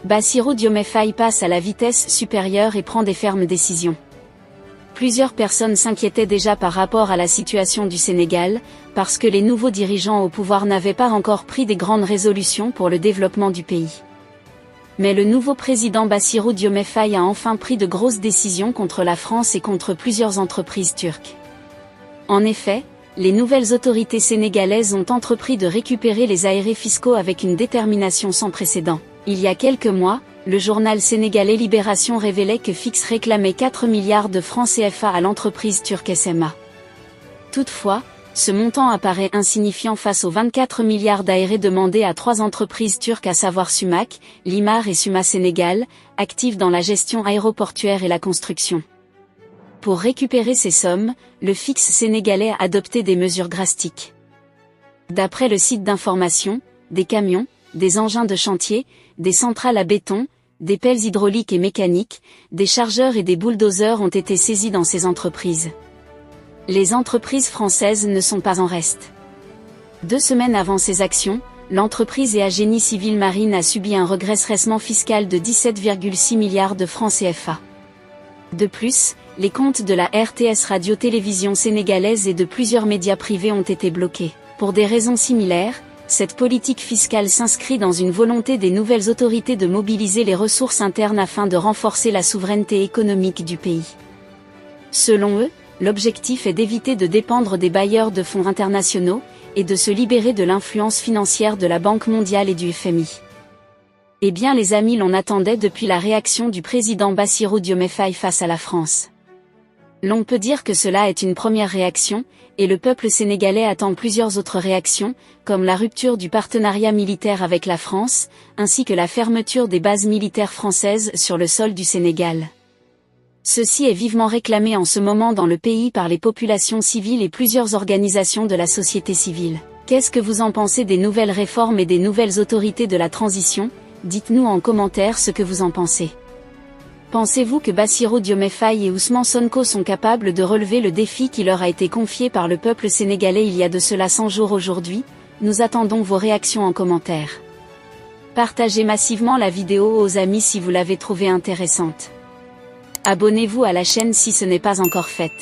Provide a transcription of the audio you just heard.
Bassirou Diomaye Faye passe à la vitesse supérieure et prend des fermes décisions. Plusieurs personnes s'inquiétaient déjà par rapport à la situation du Sénégal, parce que les nouveaux dirigeants au pouvoir n'avaient pas encore pris des grandes résolutions pour le développement du pays. Mais le nouveau président Bassirou Diomaye Faye a enfin pris de grosses décisions contre la France et contre plusieurs entreprises turques. En effet, les nouvelles autorités sénégalaises ont entrepris de récupérer les aérés fiscaux avec une détermination sans précédent. Il y a quelques mois, le journal sénégalais Libération révélait que Fix réclamait 4 milliards de francs CFA à l'entreprise turque SMA. Toutefois, ce montant apparaît insignifiant face aux 24 milliards d'aérés demandés à 3 entreprises turques à savoir Sumac, Limar et Suma Sénégal, actives dans la gestion aéroportuaire et la construction. Pour récupérer ces sommes, le Fix sénégalais a adopté des mesures drastiques. D'après le site d'information, des camions, des engins de chantier, des centrales à béton, des pelles hydrauliques et mécaniques, des chargeurs et des bulldozers ont été saisis dans ces entreprises. Les entreprises françaises ne sont pas en reste. 2 semaines avant ces actions, l'entreprise EA Génie Civil Marine a subi un redressement fiscal de 17,6 milliards de francs CFA. De plus, les comptes de la RTS Radio-Télévision sénégalaise et de plusieurs médias privés ont été bloqués. Pour des raisons similaires, cette politique fiscale s'inscrit dans une volonté des nouvelles autorités de mobiliser les ressources internes afin de renforcer la souveraineté économique du pays. Selon eux, l'objectif est d'éviter de dépendre des bailleurs de fonds internationaux, et de se libérer de l'influence financière de la Banque mondiale et du FMI. Eh bien les amis, l'on attendait depuis la réaction du président Bassirou Diomaye Faye face à la France. L'on peut dire que cela est une première réaction, et le peuple sénégalais attend plusieurs autres réactions, comme la rupture du partenariat militaire avec la France, ainsi que la fermeture des bases militaires françaises sur le sol du Sénégal. Ceci est vivement réclamé en ce moment dans le pays par les populations civiles et plusieurs organisations de la société civile. Qu'est-ce que vous en pensez des nouvelles réformes et des nouvelles autorités de la transition? Dites-nous en commentaire ce que vous en pensez. Pensez-vous que Bassirou Diomaye Faye et Ousmane Sonko sont capables de relever le défi qui leur a été confié par le peuple sénégalais il y a de cela 100 jours aujourd'hui? Nous attendons vos réactions en commentaire. Partagez massivement la vidéo aux amis si vous l'avez trouvée intéressante. Abonnez-vous à la chaîne si ce n'est pas encore fait.